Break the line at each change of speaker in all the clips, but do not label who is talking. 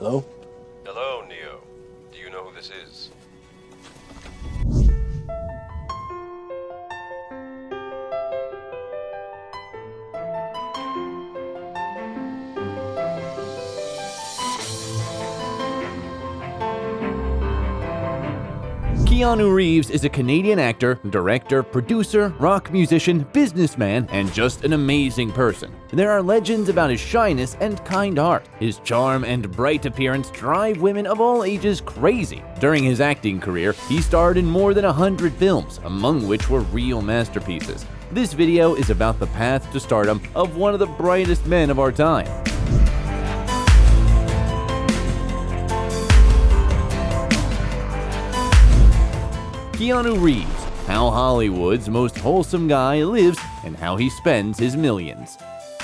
Hello?
Hello, Neo. Do you know who this is?
Keanu Reeves is a Canadian actor, director, producer, rock musician, businessman, and just an amazing person. There are legends about his shyness and kind heart. His charm and bright appearance drive women of all ages crazy. During his acting career, he starred in more than 100 films, among which were real masterpieces. This video is about the path to stardom of one of the brightest men of our time. Keanu Reeves, how Hollywood's most wholesome guy lives and how he spends his millions.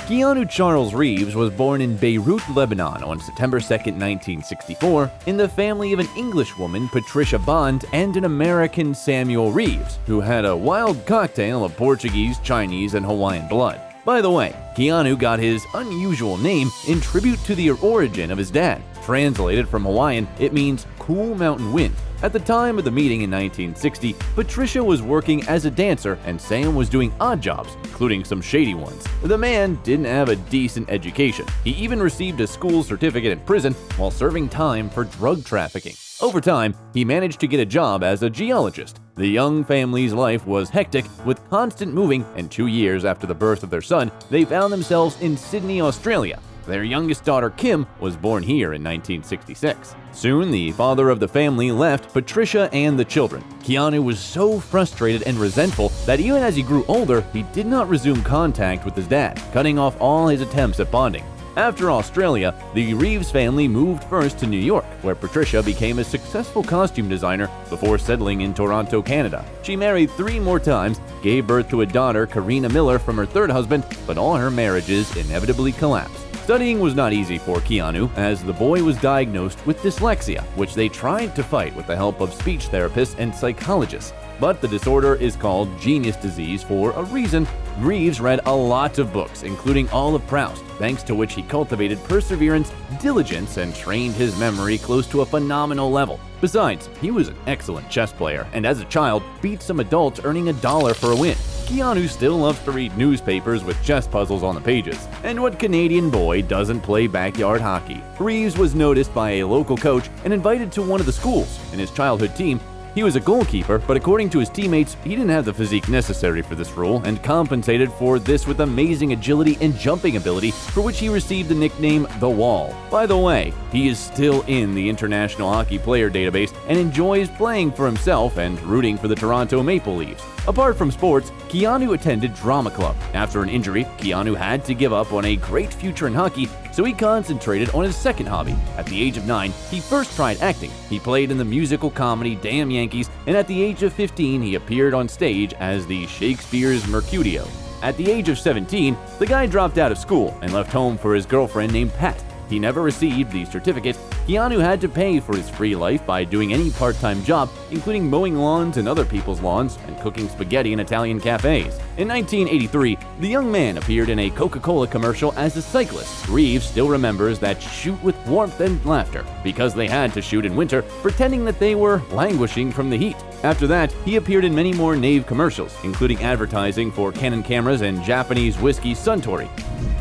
Keanu Charles Reeves was born in Beirut, Lebanon on September 2, 1964, in the family of an English woman, Patricia Bond, and an American, Samuel Reeves, who had a wild cocktail of Portuguese, Chinese, and Hawaiian blood. By the way, Keanu got his unusual name in tribute to the origin of his dad. Translated from Hawaiian, it means cool mountain wind. At the time of the meeting in 1960, Patricia was working as a dancer and Sam was doing odd jobs, including some shady ones. The man didn't have a decent education. He even received a school certificate in prison while serving time for drug trafficking. Over time, he managed to get a job as a geologist. The young family's life was hectic, with constant moving, and 2 years after the birth of their son, they found themselves in Sydney, Australia. Their youngest daughter, Kim, was born here in 1966. Soon, the father of the family left Patricia and the children. Keanu was so frustrated and resentful that even as he grew older, he did not resume contact with his dad, cutting off all his attempts at bonding. After Australia, the Reeves family moved first to New York, where Patricia became a successful costume designer before settling in Toronto, Canada. She married 3 more times, gave birth to a daughter, Karina Miller, from her third husband, but all her marriages inevitably collapsed. Studying was not easy for Keanu, as the boy was diagnosed with dyslexia, which they tried to fight with the help of speech therapists and psychologists. But the disorder is called genius disease for a reason. Reeves read a lot of books, including all of Proust, thanks to which he cultivated perseverance, diligence, and trained his memory close to a phenomenal level. Besides, he was an excellent chess player, and as a child, beat some adults earning $1 for a win. Keanu still loves to read newspapers with chess puzzles on the pages. And what Canadian boy doesn't play backyard hockey? Reeves was noticed by a local coach and invited to one of the schools. In his childhood team, he was a goalkeeper, but according to his teammates, he didn't have the physique necessary for this role and compensated for this with amazing agility and jumping ability, for which he received the nickname The Wall. By the way, he is still in the International Hockey Player Database and enjoys playing for himself and rooting for the Toronto Maple Leafs. Apart from sports, Keanu attended drama club. After an injury, Keanu had to give up on a great future in hockey, so he concentrated on his second hobby. At the age of 9, he first tried acting. He played in the musical comedy Damn Yankees, and at the age of 15, he appeared on stage as the Shakespeare's Mercutio. At the age of 17, the guy dropped out of school and left home for his girlfriend named Pat. He never received the certificate. Keanu had to pay for his free life by doing any part-time job, including mowing lawns in other people's lawns and cooking spaghetti in Italian cafes. In 1983, the young man appeared in a Coca-Cola commercial as a cyclist. Reeves still remembers that shoot with warmth and laughter, because they had to shoot in winter, pretending that they were languishing from the heat. After that, he appeared in many more Nave commercials, including advertising for Canon cameras and Japanese whiskey Suntory.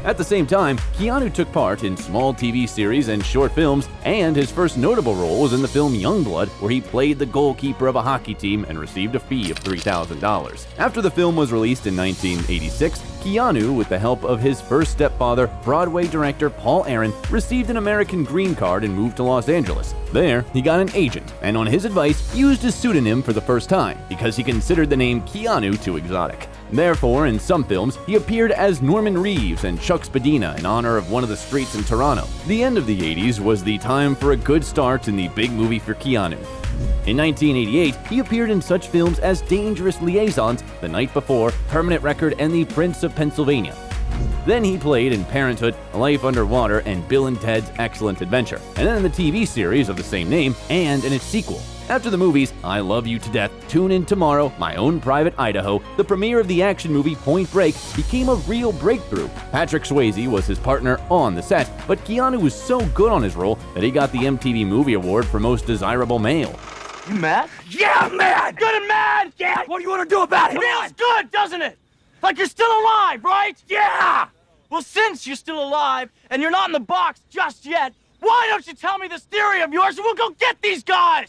At the same time, Keanu took part in small TV series and short films, and his first notable role was in the film Youngblood, where he played the goalkeeper of a hockey team and received a fee of $3,000. After the film was released in 1986, Keanu, with the help of his first stepfather, Broadway director Paul Aaron, received an American green card and moved to Los Angeles. There, he got an agent, and on his advice, used his pseudonym for the first time, because he considered the name Keanu too exotic. Therefore, in some films, he appeared as Norman Reeves and Chuck Spadina in honor of one of the streets in Toronto. The end of the 80s was the time for a good start in the big movie for Keanu. In 1988, he appeared in such films as Dangerous Liaisons, The Night Before, Permanent Record, and The Prince of Pennsylvania. Then he played in Parenthood, Life Underwater, and Bill and Ted's Excellent Adventure, and then in the TV series of the same name and in its sequel. After the movies I Love You to Death, Tune In Tomorrow, My Own Private Idaho, the premiere of the action movie Point Break became a real breakthrough. Patrick Swayze was his partner on the set, but Keanu was so good on his role that he got the MTV Movie Award for Most Desirable Male.
You mad? Yeah, I'm mad! Good and mad! Yeah! What do you want to do about it? Feels good, doesn't it? Like you're still alive, right? Yeah! Well, since you're still alive, and you're not in the box just yet, why don't you tell me this theory of yours and we'll go get these guys?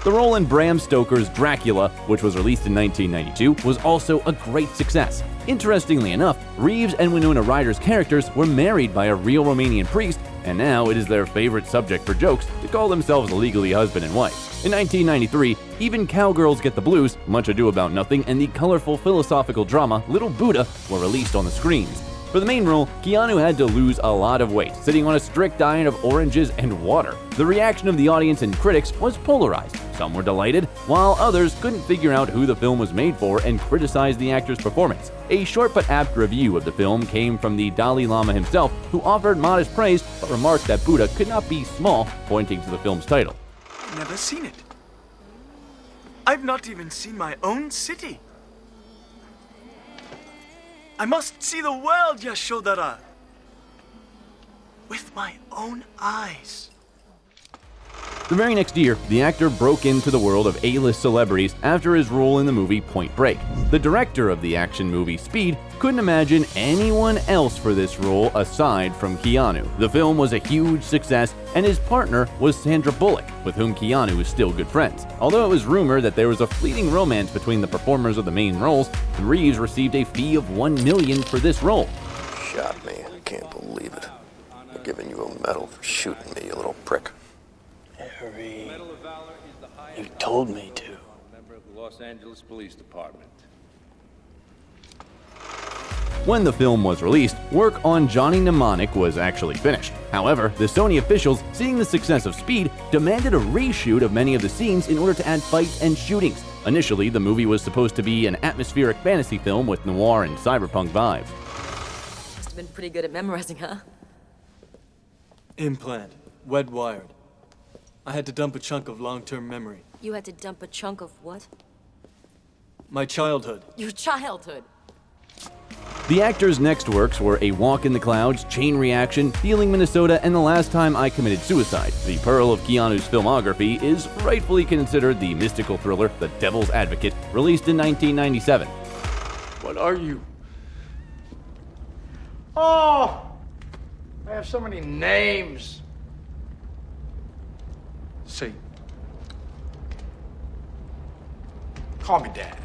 The role in Bram Stoker's Dracula, which was released in 1992, was also a great success. Interestingly enough, Reeves and Winona Ryder's characters were married by a real Romanian priest, and now it is their favorite subject for jokes to call themselves legally husband and wife. In 1993, even Cowgirls Get the Blues, Much Ado About Nothing, and the colorful philosophical drama Little Buddha were released on the screens. For the main role, Keanu had to lose a lot of weight, sitting on a strict diet of oranges and water. The reaction of the audience and critics was polarized. Some were delighted, while others couldn't figure out who the film was made for and criticized the actor's performance. A short but apt review of the film came from the Dalai Lama himself, who offered modest praise but remarked that Buddha could not be small, pointing to the film's title.
I've never seen it. I've not even seen my own city. I must see the world, Yashodhara, with my own eyes.
The very next year, the actor broke into the world of A-list celebrities after his role in the movie Point Break. The director of the action movie Speed couldn't imagine anyone else for this role aside from Keanu. The film was a huge success, and his partner was Sandra Bullock, with whom Keanu is still good friends. Although it was rumored that there was a fleeting romance between the performers of the main roles, Reeves received a fee of $1 million for this role.
Shot me. I can't believe it. They're giving you a medal for shooting me, you little prick.
Harry, you told me to.
Member of the Los Angeles Police Department.
When the film was released, work on Johnny Mnemonic was actually finished. However, the Sony officials, seeing the success of Speed, demanded a reshoot of many of the scenes in order to add fights and shootings. Initially, the movie was supposed to be an atmospheric fantasy film with noir and cyberpunk vibes.
Must have been pretty good at memorizing, huh?
Implant, wet wired. I had to dump a chunk of long-term memory.
You had to dump a chunk of what?
My childhood.
Your childhood.
The actor's next works were A Walk in the Clouds, Chain Reaction, Feeling Minnesota, and The Last Time I Committed Suicide. The pearl of Keanu's filmography is rightfully considered the mystical thriller The Devil's Advocate, released in 1997.
What are you?
Oh! I have so many names.
Say,
Call me Dad.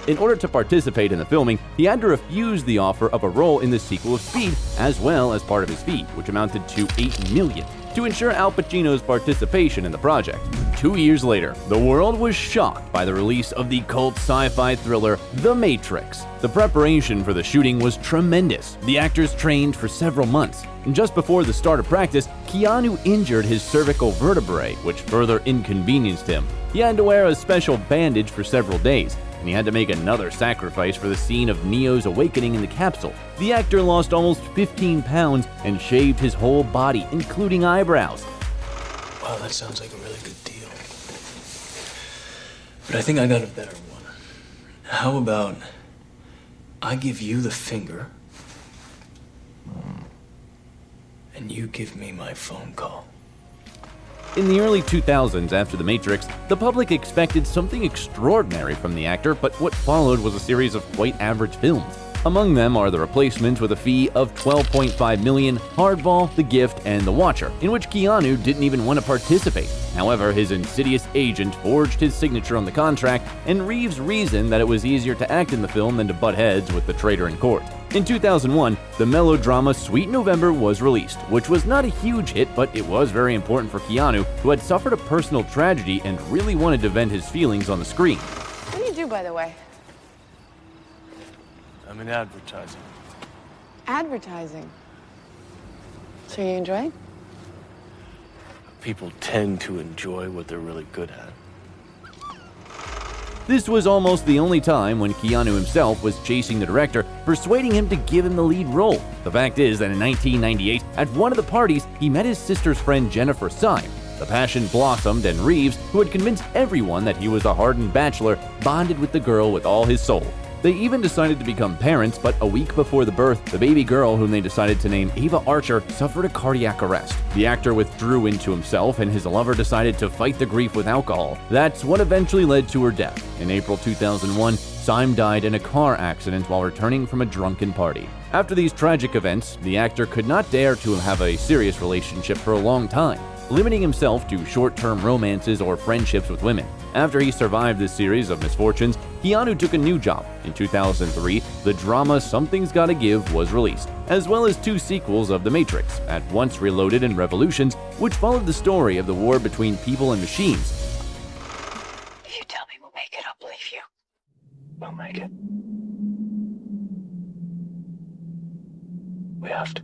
In order to participate in the filming, he had to refuse the offer of a role in the sequel of Speed, as well as part of his fee, which amounted to $8 million, to ensure Al Pacino's participation in the project. 2 years later, the world was shocked by the release of the cult sci-fi thriller The Matrix. The preparation for the shooting was tremendous. The actors trained for several months, and just before the start of practice, Keanu injured his cervical vertebrae, which further inconvenienced him. He had to wear a special bandage for several days, and he had to make another sacrifice for the scene of Neo's awakening in the capsule. The actor lost almost 15 pounds and shaved his whole body, including eyebrows.
wow, that sounds like a really good deal. But I think I got a better one. How about I give you the finger, and you give me my phone call?
In the early 2000s, after The Matrix, the public expected something extraordinary from the actor, but what followed was a series of quite average films. Among them are The Replacement with a fee of $12.5 million, Hardball, The Gift, and The Watcher, in which Keanu didn't even want to participate. However, his insidious agent forged his signature on the contract, and Reeves reasoned that it was easier to act in the film than to butt heads with the traitor in court. In 2001, the melodrama Sweet November was released, which was not a huge hit, but it was very important for Keanu, who had suffered a personal tragedy and really wanted to vent his feelings on the screen.
What do you do, by the way?
I'm in advertising.
Advertising. So you enjoy?
People tend to enjoy what they're really good at.
This was almost the only time when Keanu himself was chasing the director, persuading him to give him the lead role. The fact is that in 1998, at one of the parties, he met his sister's friend Jennifer Syme. The passion blossomed, and Reeves, who had convinced everyone that he was a hardened bachelor, bonded with the girl with all his soul. They even decided to become parents, but a week before the birth, the baby girl, whom they decided to name Ava Archer, suffered a cardiac arrest. The actor withdrew into himself, and his lover decided to fight the grief with alcohol. That's what eventually led to her death. In April 2001, Syme died in a car accident while returning from a drunken party. After these tragic events, the actor could not dare to have a serious relationship for a long time, limiting himself to short-term romances or friendships with women. After he survived this series of misfortunes, Keanu took a new job. In 2003, the drama Something's Gotta Give was released, as well as 2 sequels of The Matrix, At Once Reloaded and Revolutions, which followed the story of the war between people and machines.
If you tell me we'll make it, I'll believe you.
We'll make it. We have to.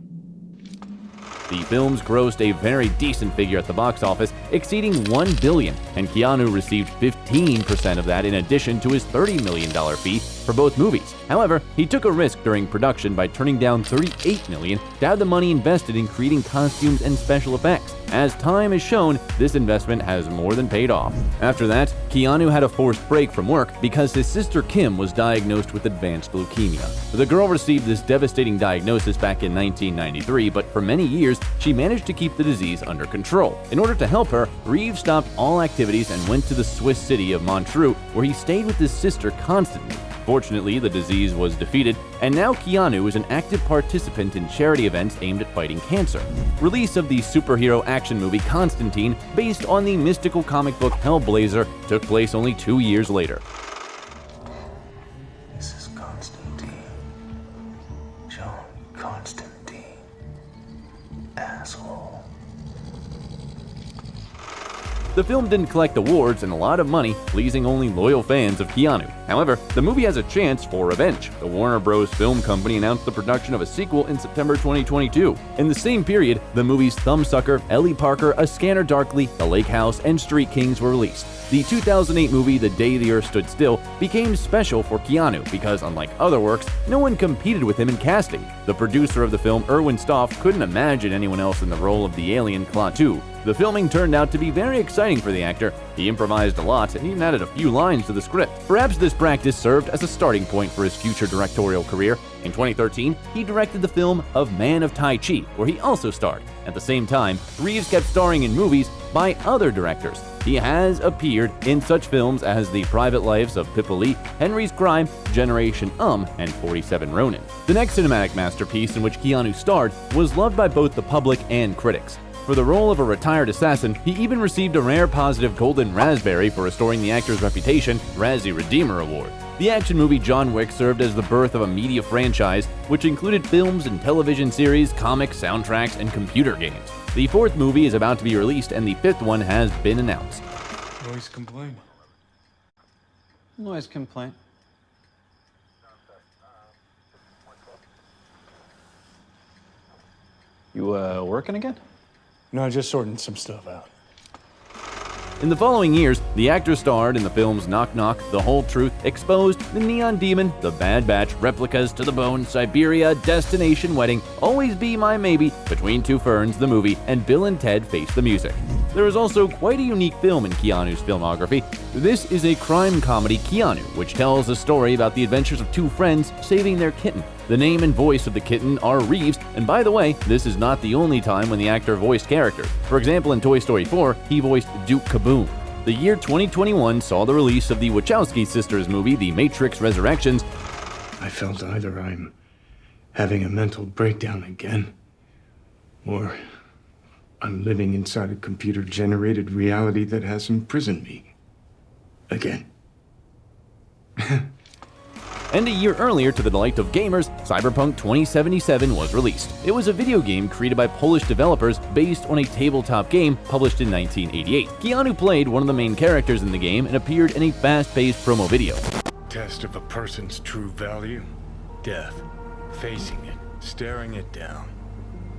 The films grossed a very decent figure at the box office, exceeding $1 billion, and Keanu received 15% of that in addition to his $30 million fee for both movies. However, he took a risk during production by turning down $38 million to have the money invested in creating costumes and special effects. As time has shown, this investment has more than paid off. After that, Keanu had a forced break from work because his sister Kim was diagnosed with advanced leukemia. The girl received this devastating diagnosis back in 1993, but for many years, she managed to keep the disease under control. In order to help her, Reeves stopped all activities and went to the Swiss city of Montreux, where he stayed with his sister constantly. Fortunately, the disease was defeated, and now Keanu is an active participant in charity events aimed at fighting cancer. Release of the superhero action movie Constantine, based on the mystical comic book Hellblazer, took place only 2 years later.
This is Constantine. John Constantine. Asshole.
The film didn't collect awards and a lot of money, pleasing only loyal fans of Keanu. However, the movie has a chance for revenge. The Warner Bros. Film Company announced the production of a sequel in September 2022. In the same period, the movies Thumbsucker, Ellie Parker, A Scanner Darkly, The Lake House, and Street Kings were released. The 2008 movie The Day the Earth Stood Still became special for Keanu because, unlike other works, no one competed with him in casting. The producer of the film, Erwin Stoff, couldn't imagine anyone else in the role of the alien Klaatu. The filming turned out to be very exciting for the actor. He improvised a lot and even added a few lines to the script. Perhaps this practice served as a starting point for his future directorial career. In 2013, he directed the film of Man of Tai Chi, where he also starred. At the same time, Reeves kept starring in movies by other directors. He has appeared in such films as The Private Lives of Pippa Lee, Henry's Crime, Generation and 47 Ronin. The next cinematic masterpiece in which Keanu starred was loved by both the public and critics. For the role of a retired assassin, he even received a rare positive Golden Raspberry for restoring the actor's reputation, Razzie Redeemer Award. The action movie John Wick served as the birth of a media franchise, which included films and television series, comics, soundtracks, and computer games. The 4th movie is about to be released, and the 5th one has been announced.
Noise complaint.
Noise complaint. You, working again?
No, just sorting some stuff out.
In the following years, the actor starred in the films Knock Knock, The Whole Truth, Exposed, The Neon Demon, The Bad Batch, Replicas to the Bone, Siberia, Destination Wedding, Always Be My Maybe, Between Two Ferns, the movie, and Bill and Ted Face the Music. There is also quite a unique film in Keanu's filmography. This is a crime comedy, Keanu, which tells a story about the adventures of 2 friends saving their kitten. The name and voice of the kitten are Reeves, and by the way, this is not the only time when the actor voiced characters. For example, in Toy Story 4, he voiced Duke Kaboom. The year 2021 saw the release of the Wachowski sisters movie, The Matrix Resurrections.
I felt either I'm having a mental breakdown again, or I'm living inside a computer-generated reality that has imprisoned me. Again.
And a year earlier, to the delight of gamers, Cyberpunk 2077 was released. It was a video game created by Polish developers based on a tabletop game published in 1988. Keanu played one of the main characters in the game and appeared in a fast-paced promo video.
Test of a person's true value? Death. Facing it, staring it down.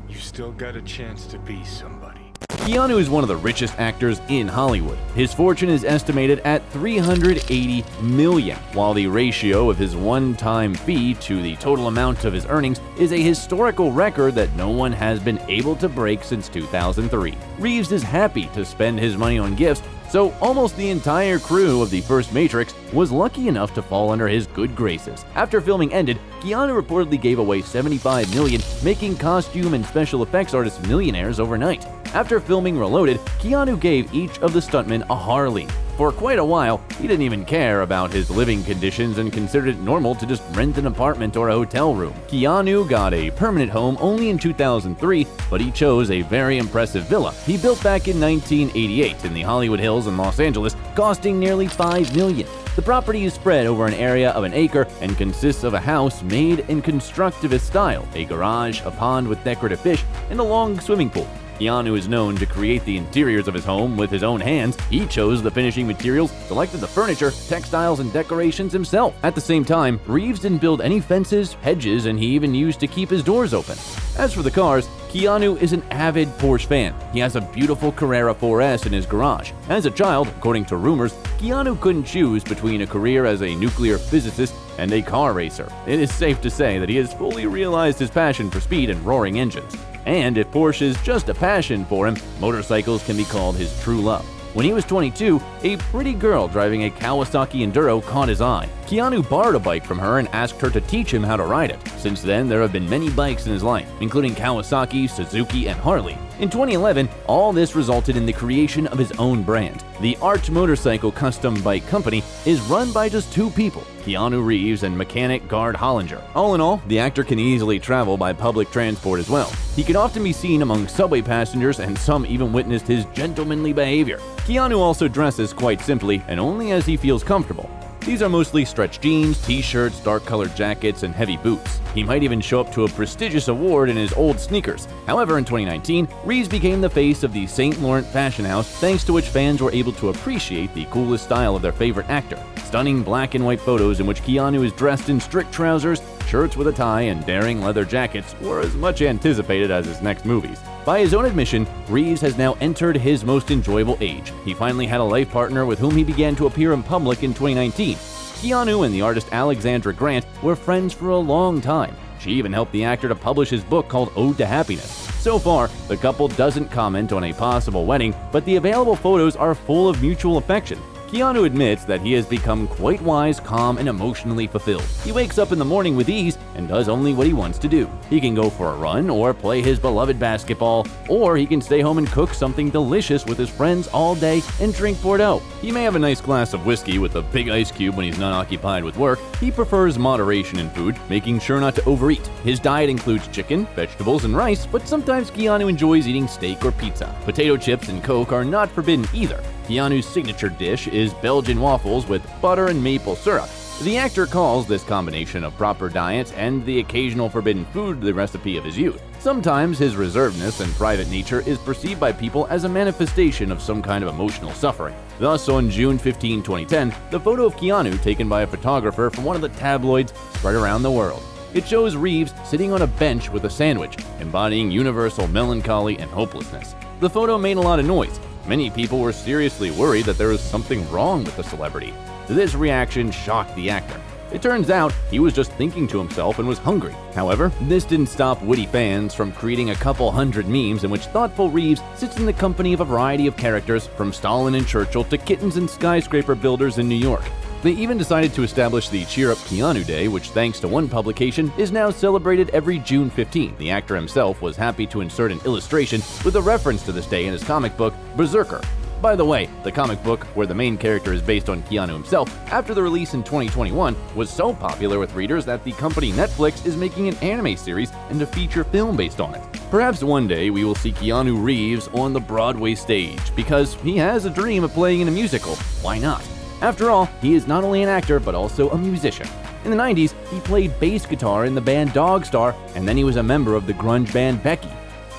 You still got a chance to be somebody.
Keanu is one of the richest actors in Hollywood. His fortune is estimated at $380 million, while the ratio of his one-time fee to the total amount of his earnings is a historical record that no one has been able to break since 2003. Reeves is happy to spend his money on gifts, so almost the entire crew of the first Matrix was lucky enough to fall under his good graces. After filming ended, Keanu reportedly gave away $75 million, making costume and special effects artists millionaires overnight. After filming Reloaded, Keanu gave each of the stuntmen a Harley. For quite a while, he didn't even care about his living conditions and considered it normal to just rent an apartment or a hotel room. Keanu got a permanent home only in 2003, but he chose a very impressive villa he built back in 1988 in the Hollywood Hills in Los Angeles, costing nearly $5 million. The property is spread over an area of an acre and consists of a house made in constructivist style, a garage, a pond with decorative fish, and a long swimming pool. Keanu is known to create the interiors of his home with his own hands. He chose the finishing materials, selected the furniture, textiles, and decorations himself. At the same time, Reeves didn't build any fences, hedges, and he even used to keep his doors open. As for the cars, Keanu is an avid Porsche fan. He has a beautiful Carrera 4S in his garage. As a child, according to rumors, Keanu couldn't choose between a career as a nuclear physicist and a car racer. It is safe to say that he has fully realized his passion for speed and roaring engines. And if Porsche is just a passion for him, motorcycles can be called his true love. When he was 22, a pretty girl driving a Kawasaki Enduro caught his eye. Keanu borrowed a bike from her and asked her to teach him how to ride it. Since then, there have been many bikes in his life, including Kawasaki, Suzuki, and Harley. In 2011, all this resulted in the creation of his own brand. The Arch Motorcycle Custom Bike Company is run by just two people, Keanu Reeves and mechanic Gard Hollinger. All in all, the actor can easily travel by public transport as well. He can often be seen among subway passengers, and some even witnessed his gentlemanly behavior. Keanu also dresses quite simply and only as he feels comfortable. These are mostly stretch jeans, t-shirts, dark-colored jackets, and heavy boots. He might even show up to a prestigious award in his old sneakers. However, in 2019, Reeves became the face of the St. Laurent fashion house, thanks to which fans were able to appreciate the coolest style of their favorite actor. Stunning black and white photos in which Keanu is dressed in strict trousers, shirts with a tie, and daring leather jackets were as much anticipated as his next movies. By his own admission, Reeves has now entered his most enjoyable age. He finally had a life partner with whom he began to appear in public in 2019. Keanu and the artist Alexandra Grant were friends for a long time. She even helped the actor to publish his book called Ode to Happiness. So far, the couple doesn't comment on a possible wedding, but the available photos are full of mutual affection. Keanu admits that he has become quite wise, calm, and emotionally fulfilled. He wakes up in the morning with ease and does only what he wants to do. He can go for a run or play his beloved basketball, or he can stay home and cook something delicious with his friends all day and drink Bordeaux. He may have a nice glass of whiskey with a big ice cube when he's not occupied with work. He prefers moderation in food, making sure not to overeat. His diet includes chicken, vegetables, and rice, but sometimes Keanu enjoys eating steak or pizza. Potato chips and Coke are not forbidden either. Keanu's signature dish is Belgian waffles with butter and maple syrup. The actor calls this combination of proper diet and the occasional forbidden food the recipe of his youth. Sometimes his reservedness and private nature is perceived by people as a manifestation of some kind of emotional suffering. Thus, on June 15, 2010, the photo of Keanu taken by a photographer from one of the tabloids spread around the world. It shows Reeves sitting on a bench with a sandwich, embodying universal melancholy and hopelessness. The photo made a lot of noise. Many people were seriously worried that there was something wrong with the celebrity. This reaction shocked the actor. It turns out he was just thinking to himself and was hungry. However, this didn't stop witty fans from creating a couple hundred memes in which thoughtful Reeves sits in the company of a variety of characters, from Stalin and Churchill to kittens and skyscraper builders in New York. They even decided to establish the Cheer Up Keanu Day, which, thanks to one publication, is now celebrated every June 15. The actor himself was happy to insert an illustration with a reference to this day in his comic book, Berserker. By the way, the comic book, where the main character is based on Keanu himself, after the release in 2021, was so popular with readers that the company Netflix is making an anime series and a feature film based on it. Perhaps one day we will see Keanu Reeves on the Broadway stage, because he has a dream of playing in a musical. Why not? After all, he is not only an actor, but also a musician. In the 90s, he played bass guitar in the band Dogstar, and then he was a member of the grunge band Becky.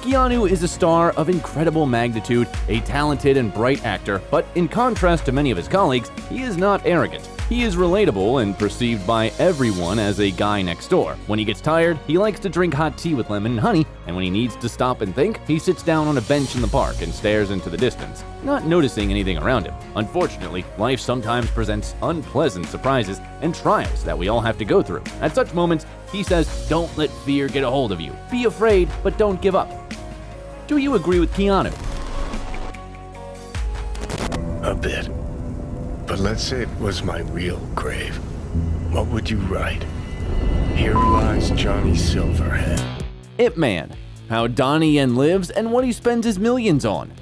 Keanu is a star of incredible magnitude, a talented and bright actor, but in contrast to many of his colleagues, he is not arrogant. He is relatable and perceived by everyone as a guy next door. When he gets tired, he likes to drink hot tea with lemon and honey, and when he needs to stop and think, he sits down on a bench in the park and stares into the distance, not noticing anything around him. Unfortunately, life sometimes presents unpleasant surprises and trials that we all have to go through. At such moments, he says, "Don't let fear get a hold of you. Be afraid, but don't give up." Do you agree with Keanu?
A bit. But let's say it was my real grave. What would you write? Here lies Johnny Silverhead.
Ip Man, how Donnie Yen lives and what he spends his millions on.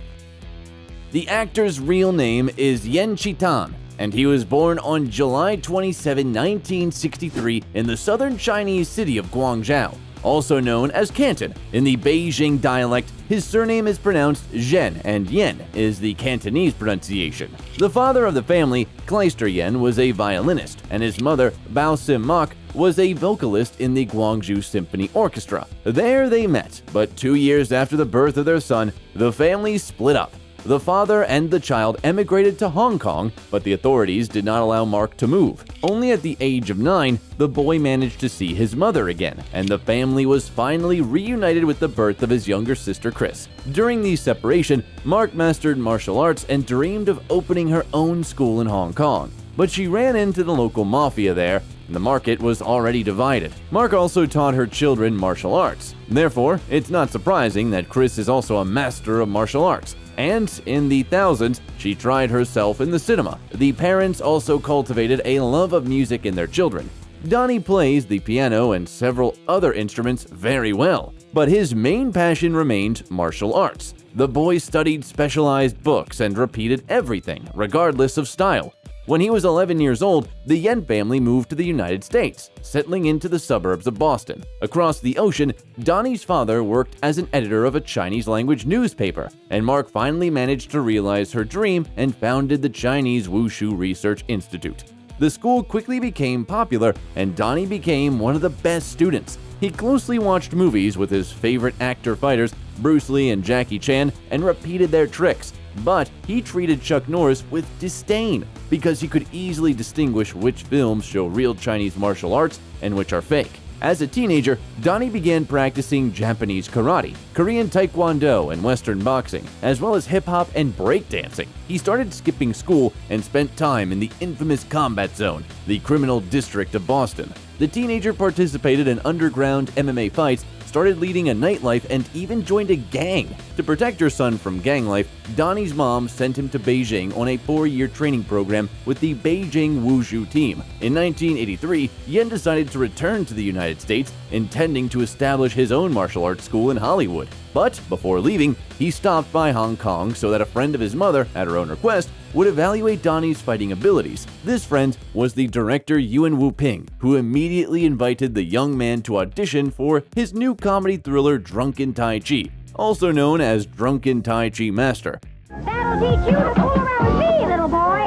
The actor's real name is Yen Chitan, and he was born on July 27, 1963 in the southern Chinese city of Guangzhou, also known as Canton. In the Beijing dialect, his surname is pronounced Zhen, and Yen is the Cantonese pronunciation. The father of the family, Kleister Yen, was a violinist, and his mother, Bao Sim Mak, was a vocalist in the Guangzhou Symphony Orchestra. There they met, but 2 years after the birth of their son, the family split up. The father and the child emigrated to Hong Kong, but the authorities did not allow Mark to move. Only at the age of 9, the boy managed to see his mother again, and the family was finally reunited with the birth of his younger sister Chris. During the separation, Mark mastered martial arts and dreamed of opening her own school in Hong Kong. But she ran into the local mafia there, and the market was already divided. Mark also taught her children martial arts. Therefore, it's not surprising that Chris is also a master of martial arts. And in the thousands, she tried herself in the cinema. The parents also cultivated a love of music in their children. Donnie plays the piano and several other instruments very well, but his main passion remained martial arts. The boy studied specialized books and repeated everything, regardless of style. When he was 11 years old, the Yen family moved to the United States, settling into the suburbs of Boston. Across the ocean, Donnie's father worked as an editor of a Chinese-language newspaper, and Mark finally managed to realize her dream and founded the Chinese Wushu Research Institute. The school quickly became popular, and Donnie became one of the best students. He closely watched movies with his favorite actor fighters, Bruce Lee and Jackie Chan, and repeated their tricks. But he treated Chuck Norris with disdain because he could easily distinguish which films show real Chinese martial arts and which are fake. As a teenager, Donnie began practicing Japanese karate, Korean taekwondo, and Western boxing, as well as hip-hop and breakdancing. He started skipping school and spent time in the infamous Combat Zone, the criminal district of Boston. The teenager participated in underground MMA fights, started leading a nightlife, and even joined a gang. To protect her son from gang life, Donnie's mom sent him to Beijing on a 4-year training program with the Beijing Wushu team. In 1983, Yen decided to return to the United States, intending to establish his own martial arts school in Hollywood. But before leaving, he stopped by Hong Kong so that a friend of his mother, at her own request, would evaluate Donnie's fighting abilities. This friend was the director Yuen Wu-ping, who immediately invited the young man to audition for his new comedy thriller Drunken Tai Chi, also known as Drunken Tai Chi Master.
That'll teach you to fool around with me, little boy!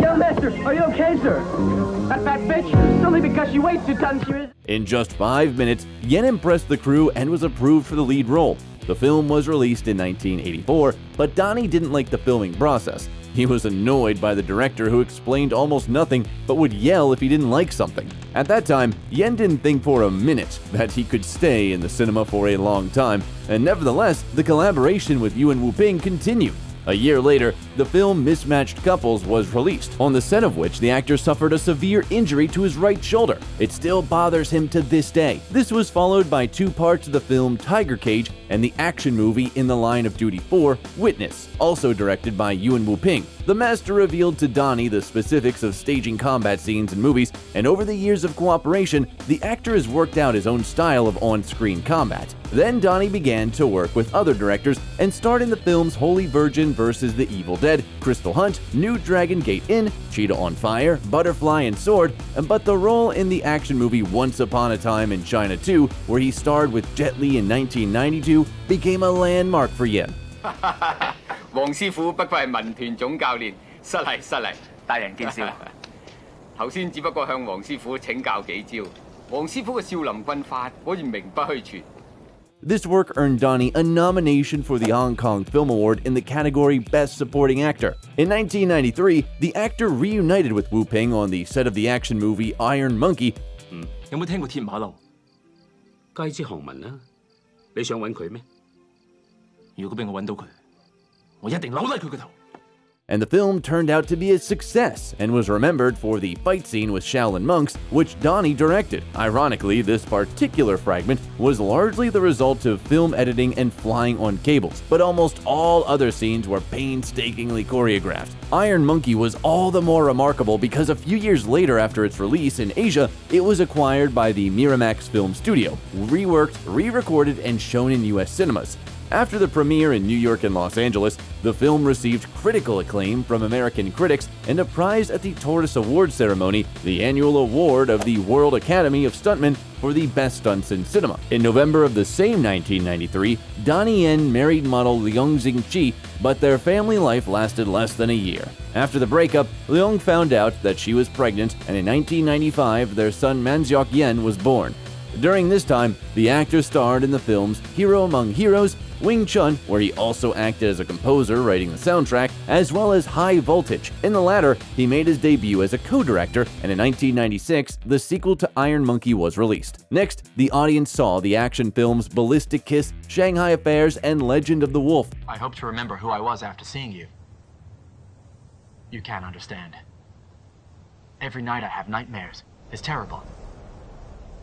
Young master, are you okay, sir? That fat bitch, it's only because she weighs 2 tons she is.
In just 5 minutes, Yen impressed the crew and was approved for the lead role. The film was released in 1984, but Donnie didn't like the filming process. He was annoyed by the director, who explained almost nothing but would yell if he didn't like something. At that time, Yen didn't think for a minute that he could stay in the cinema for a long time, and nevertheless, the collaboration with Yuen Wu-ping continued. A year later, the film Mismatched Couples was released, on the set of which the actor suffered a severe injury to his right shoulder. It still bothers him to this day. This was followed by 2 parts of the film Tiger Cage and the action movie In the Line of Duty 4, Witness, also directed by Yuen Wu-ping. The master revealed to Donnie the specifics of staging combat scenes in movies, and over the years of cooperation, the actor has worked out his own style of on-screen combat. Then Donnie began to work with other directors and starred in the films Holy Virgin vs. the Evil Dead, Crystal Hunt, New Dragon Gate Inn, Cheetah on Fire, Butterfly and Sword, but the role in the action movie Once Upon a Time in China 2, where he starred with Jet Li in 1992, became a landmark for Yen.
黃師傅不愧係民團總教練，失禮，大人見笑。頭先只不過向黃師傅請教幾招，黃師傅嘅少林棍法果然名不虛傳。
This work earned Donnie a nomination for the Hong Kong Film Award in the category Best Supporting Actor. In 1993, the actor reunited with Wu Ping on the set of the action movie Iron Monkey.
有冇聽過鐵馬路？
街知巷聞啦，你想揾佢咩？
如果俾我揾到佢，我一定扭甩佢個頭。
And the film turned out to be a success and was remembered for the fight scene with Shaolin monks, which Donnie directed. Ironically, this particular fragment was largely the result of film editing and flying on cables, but almost all other scenes were painstakingly choreographed. Iron Monkey was all the more remarkable because a few years later after its release in Asia, it was acquired by the Miramax Film Studio, reworked, re-recorded, and shown in US cinemas. After the premiere in New York and Los Angeles, the film received critical acclaim from American critics and a prize at the Tortoise Awards ceremony, the annual award of the World Academy of Stuntmen for the best stunts in cinema. In November of the same 1993, Donnie Yen married model Leung Jing-chi, but their family life lasted less than a year. After the breakup, Leung found out that she was pregnant, and in 1995, their son Manseok Yen was born. During this time, the actor starred in the films Hero Among Heroes, Wing Chun, where he also acted as a composer writing the soundtrack, as well as High Voltage. In the latter, he made his debut as a co-director, and in 1996, the sequel to Iron Monkey was released. Next, the audience saw the action films Ballistic Kiss, Shanghai Affairs, and Legend of the Wolf.
I hope to remember who I was after seeing you. You can't understand. Every night I have nightmares. It's terrible.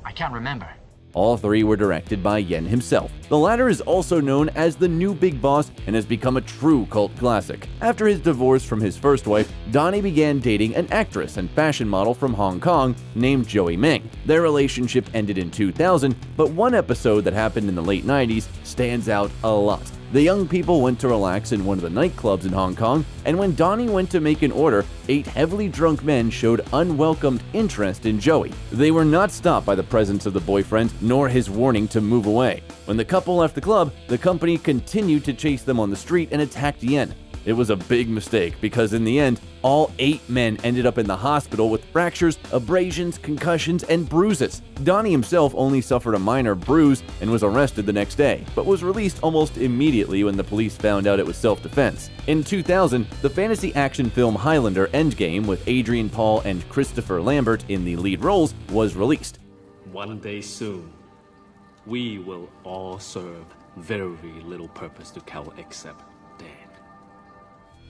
I can't remember.
All three were directed by Yen himself. The latter is also known as the new big boss and has become a true cult classic. After his divorce from his first wife, Donnie began dating an actress and fashion model from Hong Kong named Joey Meng. Their relationship ended in 2000, but one episode that happened in the late 90s stands out a lot. The young people went to relax in one of the nightclubs in Hong Kong, and when Donnie went to make an order, 8 heavily drunk men showed unwelcomed interest in Joey. They were not stopped by the presence of the boyfriend, nor his warning to move away. When the couple left the club, the company continued to chase them on the street and attacked Yen. It was a big mistake because in the end, all 8 men ended up in the hospital with fractures, abrasions, concussions, and bruises. Donnie himself only suffered a minor bruise and was arrested the next day, but was released almost immediately when the police found out it was self-defense. In 2000, the fantasy action film Highlander Endgame with Adrian Paul and Christopher Lambert in the lead roles was released.
One day soon, we will all serve very little purpose to kill except dead.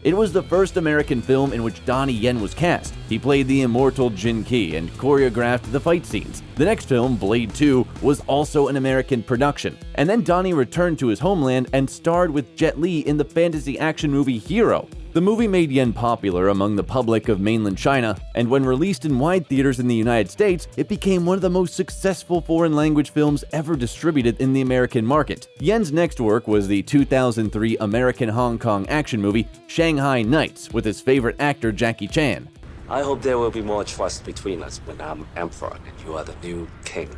It was the first American film in which Donnie Yen was cast. He played the immortal Jin Ki and choreographed the fight scenes. The next film, Blade 2, was also an American production. And then Donnie returned to his homeland and starred with Jet Li in the fantasy action movie Hero. The movie made Yen popular among the public of mainland China, and when released in wide theaters in the United States, it became one of the most successful foreign language films ever distributed in the American market. Yen's next work was the 2003 American-Hong Kong action movie Shanghai Nights with his favorite actor Jackie Chan.
I hope there will be more trust between us when I'm emperor and you are the new king.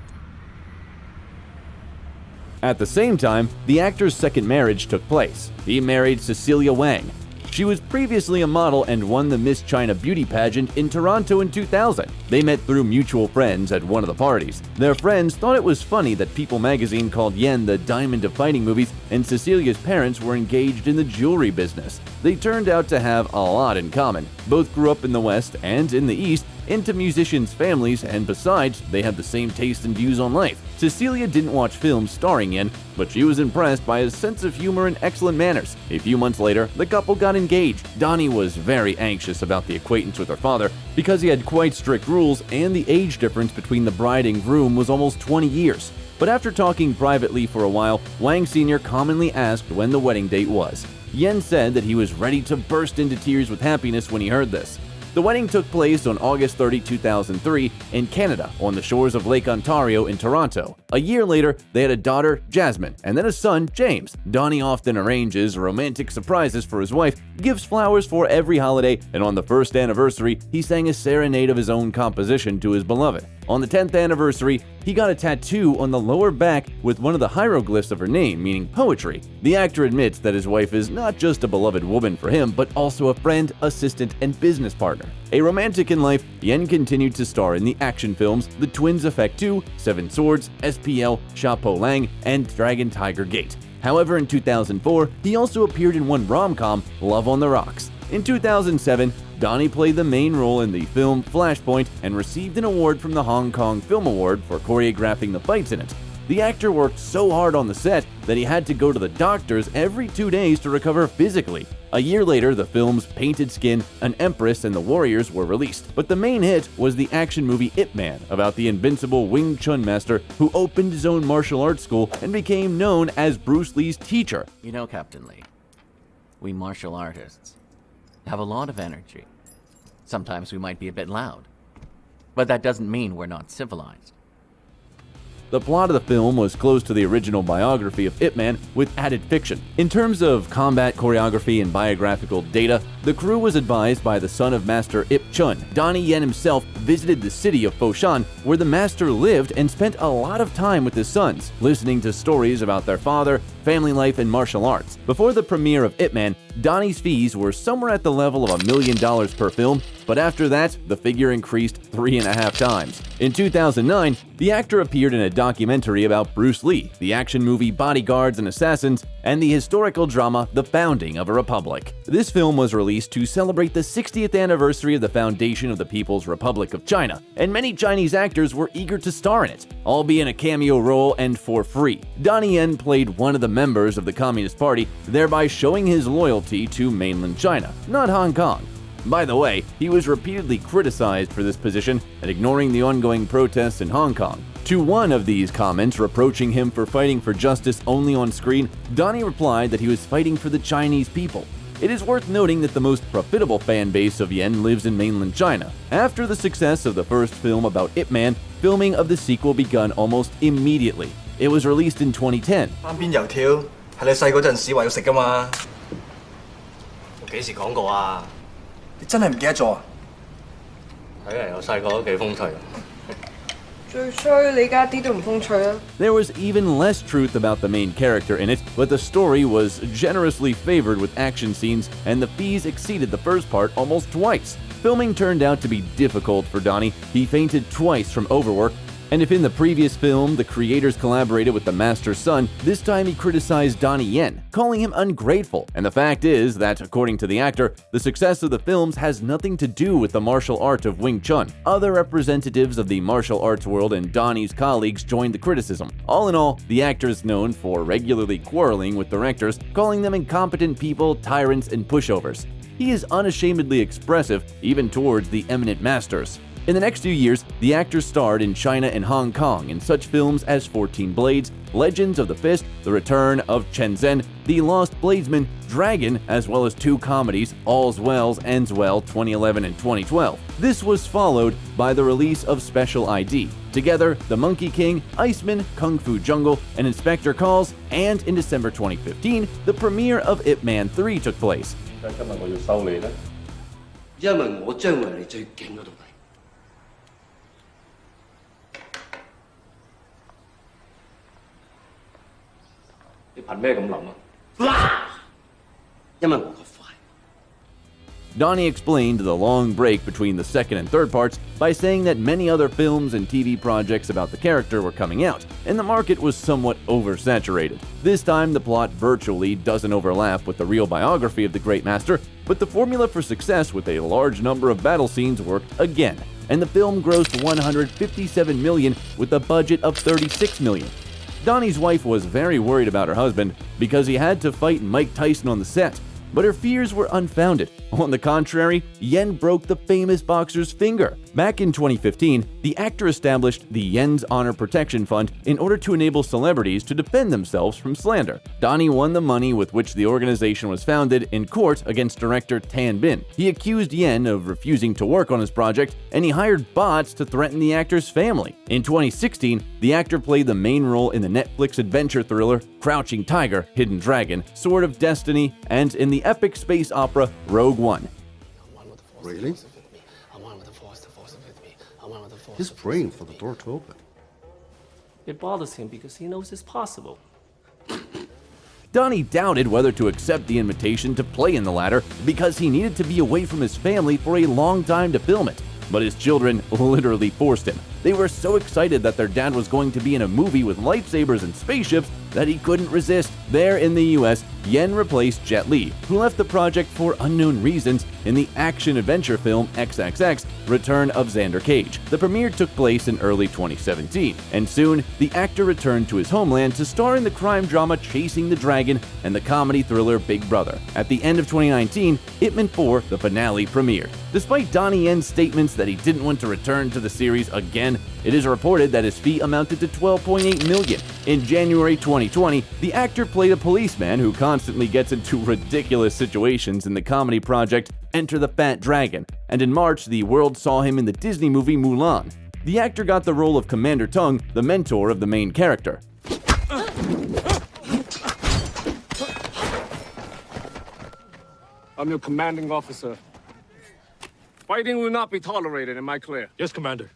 At the same time, the actor's second marriage took place. He married Cecilia Wang. She was previously a model and won the Miss China beauty pageant in Toronto in 2000. They met through mutual friends at one of the parties. Their friends thought it was funny that People magazine called Yen the diamond of fighting movies, and Cecilia's parents were engaged in the jewelry business. They turned out to have a lot in common. Both grew up in the West and in the East, into musicians' families, and besides, they had the same taste and views on life. Cecilia didn't watch films starring Yen, but she was impressed by his sense of humor and excellent manners. A few months later, the couple got engaged. Donnie was very anxious about the acquaintance with her father because he had quite strict rules, and the age difference between the bride and groom was almost 20 years. But after talking privately for a while, Wang Sr. commonly asked when the wedding date was. Yen said that he was ready to burst into tears with happiness when he heard this. The wedding took place on August 30, 2003 in Canada on the shores of Lake Ontario in Toronto. A year later, they had a daughter, Jasmine, and then a son, James. Donnie often arranges romantic surprises for his wife, gives flowers for every holiday, and on the first anniversary, he sang a serenade of his own composition to his beloved. On the 10th anniversary, he got a tattoo on the lower back with one of the hieroglyphs of her name, meaning poetry. The actor admits that his wife is not just a beloved woman for him, but also a friend, assistant, and business partner. A romantic in life, Yen continued to star in the action films The Twins Effect 2, Seven Swords, SPL, Sha Po Lang, and Dragon Tiger Gate. However, in 2004, he also appeared in one rom-com, Love on the Rocks. In 2007, Donnie played the main role in the film Flashpoint and received an award from the Hong Kong Film Award for choreographing the fights in it. The actor worked so hard on the set that he had to go to the doctors every 2 days to recover physically. A year later, the films Painted Skin, An Empress, and The Warriors were released, but the main hit was the action movie Ip Man, about the invincible Wing Chun master who opened his own martial arts school and became known as Bruce Lee's teacher.
You know, Captain Lee, we martial artists have a lot of energy. Sometimes we might be a bit loud, but that doesn't mean we're not civilized.
The plot of the film was close to the original biography of Ip Man with added fiction. In terms of combat choreography and biographical data, the crew was advised by the son of Master Ip Chun. Donnie Yen himself visited the city of Foshan, where the master lived, and spent a lot of time with his sons, listening to stories about their father, family life, and martial arts. Before the premiere of Ip Man, Donnie's fees were somewhere at the level of $1 million per film, but after that, the figure increased 3.5 times. In 2009, the actor appeared in a documentary about Bruce Lee, the action movie Bodyguards and Assassins, and the historical drama The Founding of a Republic. This film was released to celebrate the 60th anniversary of the foundation of the People's Republic of China, and many Chinese actors were eager to star in it, all be in a cameo role and for free. Donnie Yen played one of the members of the Communist Party, thereby showing his loyalty to mainland China, not Hong Kong. By the way, he was repeatedly criticized for this position and ignoring the ongoing protests in Hong Kong. To one of these comments reproaching him for fighting for justice only on screen, Donnie replied that he was fighting for the Chinese people. It is worth noting that the most profitable fan base of Yen lives in mainland China. After the success of the first film about Ip Man, filming of the sequel begun almost immediately. It was released in 2010.
單邊油條係你細嗰陣時話要食㗎嘛？我幾時講過啊？你真係唔記得咗啊？睇嚟我細個都幾風趣。
最衰你家啲都唔風趣啊！
There was even less truth about the main character in it, but the story was generously favored with action scenes, and the fees exceeded the first part almost twice. Filming turned out to be difficult for Donnie. He fainted twice from overwork, and if in the previous film the creators collaborated with the master's son, this time he criticized Donnie Yen, calling him ungrateful. And the fact is that, according to the actor, the success of the films has nothing to do with the martial art of Wing Chun. Other representatives of the martial arts world and Donnie's colleagues joined the criticism. All in all, the actor is known for regularly quarreling with directors, calling them incompetent people, tyrants, and pushovers. He is unashamedly expressive, even towards the eminent masters. In the next few years, the actor starred in China and Hong Kong in such films as 14 Blades, Legends of the Fist, The Return of Chen Zhen, The Lost Bladesman, Dragon, as well as 2 comedies, All's Well Ends Well 2011 and 2012. This was followed by the release of Special ID. Together, The Monkey King, Iceman, Kung Fu Jungle, and Inspector Calls, and in December 2015, the premiere of Ip Man 3 took place.
今日我要收你咧，
因為我將為你最勁嗰度嚟。
你憑咩咁諗啊？
因為我個快。
Donnie explained the long break between the second and third parts by saying that many other films and TV projects about the character were coming out, and the market was somewhat oversaturated. This time, the plot virtually doesn't overlap with the real biography of the great master, but the formula for success with a large number of battle scenes worked again, and the film grossed $157 million with a budget of $36 million. Donnie's wife was very worried about her husband because he had to fight Mike Tyson on the set, but her fears were unfounded. On the contrary, Yen broke the famous boxer's finger. Back in 2015, the actor established the Yen's Honor Protection Fund in order to enable celebrities to defend themselves from slander. Donnie won the money with which the organization was founded in court against director Tan Bin. He accused Yen of refusing to work on his project, and he hired bots to threaten the actor's family. In 2016, the actor played the main role in the Netflix adventure thriller Crouching Tiger, Hidden Dragon, Sword of Destiny, and in the epic space opera Rogue One.
Really?
He's praying for the door to open.
It bothers him because he knows it's possible.
Donnie doubted whether to accept the invitation to play in the latter because he needed to be away from his family for a long time to film it. But his children literally forced him. They were so excited that their dad was going to be in a movie with lightsabers and spaceships that he couldn't resist. There in the US, Yen replaced Jet Li, who left the project for unknown reasons in the action-adventure film XXX Return of Xander Cage. The premiere took place in early 2017, and soon the actor returned to his homeland to star in the crime drama Chasing the Dragon and the comedy thriller Big Brother. At the end of 2019, Ip Man 4, the finale, premiered. Despite Donnie Yen's statements that he didn't want to return to the series again, it is reported that his fee amounted to $12.8 million. In January 2020, the actor played a policeman who constantly gets into ridiculous situations in the comedy project Enter the Fat Dragon, and in March, the world saw him in the Disney movie Mulan. The actor got the role of Commander Tung, the mentor of the main character.
I'm your commanding officer. Fighting will not be tolerated, am I clear?
Yes, Commander.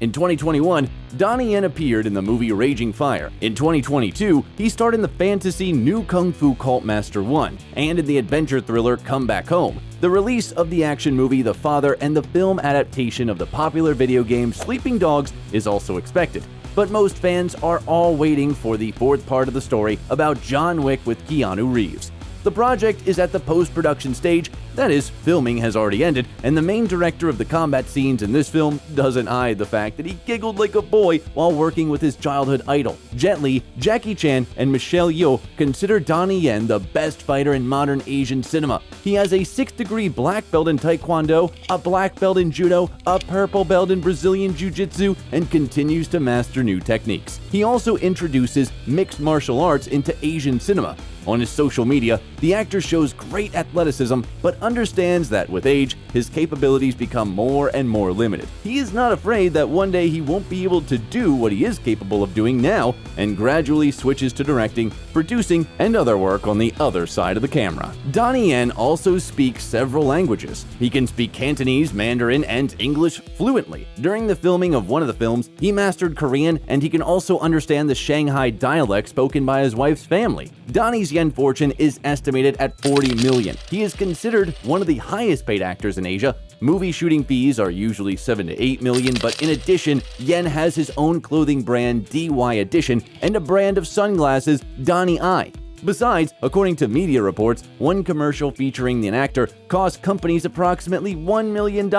In 2021, Donnie Yen appeared in the movie Raging Fire. In 2022, he starred in the fantasy New Kung Fu Cult Master 1 and in the adventure thriller Come Back Home. The release of the action movie The Father and the film adaptation of the popular video game Sleeping Dogs is also expected. But most fans are all waiting for the fourth part of the story about John Wick with Keanu Reeves. The project is at the post-production stage, that is, filming has already ended, and the main director of the combat scenes in this film doesn't hide the fact that he giggled like a boy while working with his childhood idol. Jet Li, Jackie Chan, and Michelle Yeoh consider Donnie Yen the best fighter in modern Asian cinema. He has a 6th-degree black belt in Taekwondo, a black belt in Judo, a purple belt in Brazilian Jiu-Jitsu, and continues to master new techniques. He also introduces mixed martial arts into Asian cinema. On his social media, the actor shows great athleticism, but understands that with age, his capabilities become more and more limited. He is not afraid that one day he won't be able to do what he is capable of doing now, and gradually switches to directing, producing, and other work on the other side of the camera. Donnie Yen also speaks several languages. He can speak Cantonese, Mandarin, and English fluently. During the filming of one of the films, he mastered Korean, and he can also understand the Shanghai dialect spoken by his wife's family. Donnie's Yen fortune is estimated at $40 million. He is considered one of the highest paid actors in Asia. Movie shooting fees are usually $7 to $8 million, but in addition, Yen has his own clothing brand DY Edition and a brand of sunglasses, Donnie Eye. Besides, according to media reports, one commercial featuring an actor cost companies approximately $1 million.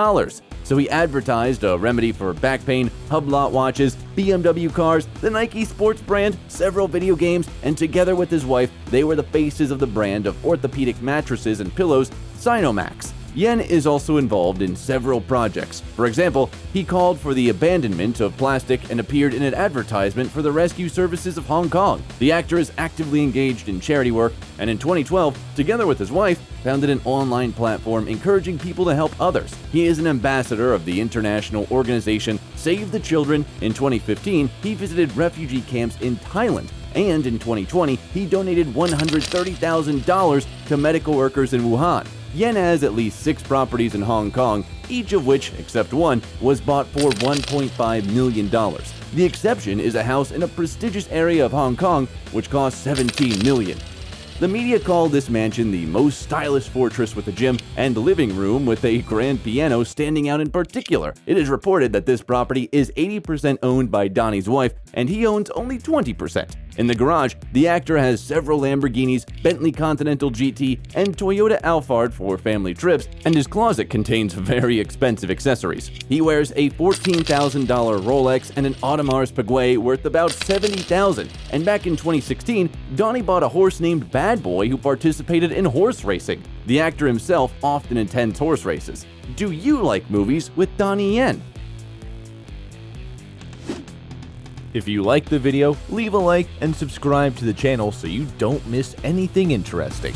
So he advertised a remedy for back pain, Hublot watches, BMW cars, the Nike sports brand, several video games, and together with his wife, they were the faces of the brand of orthopedic mattresses and pillows, Sinomax. Yen is also involved in several projects. For example, he called for the abandonment of plastic and appeared in an advertisement for the rescue services of Hong Kong. The actor is actively engaged in charity work, and in 2012, together with his wife, founded an online platform encouraging people to help others. He is an ambassador of the international organization Save the Children. In 2015, he visited refugee camps in Thailand, and in 2020, he donated $130,000 to medical workers in Wuhan. Yen has at least 6 properties in Hong Kong, each of which, except one, was bought for $1.5 million. The exception is a house in a prestigious area of Hong Kong, which cost $17 million. The media called this mansion the most stylish fortress with a gym and living room with a grand piano standing out in particular. It is reported that this property is 80% owned by Donnie's wife, and he owns only 20%. In the garage, the actor has several Lamborghinis, Bentley Continental GT, and Toyota Alphard for family trips, and his closet contains very expensive accessories. He wears a $14,000 Rolex and an Audemars Piguet worth about $70,000. And back in 2016, Donnie bought a horse named Bad Boy who participated in horse racing. The actor himself often attends horse races. Do you like movies with Donnie Yen? If you liked the video, leave a like and subscribe to the channel so you don't miss anything interesting.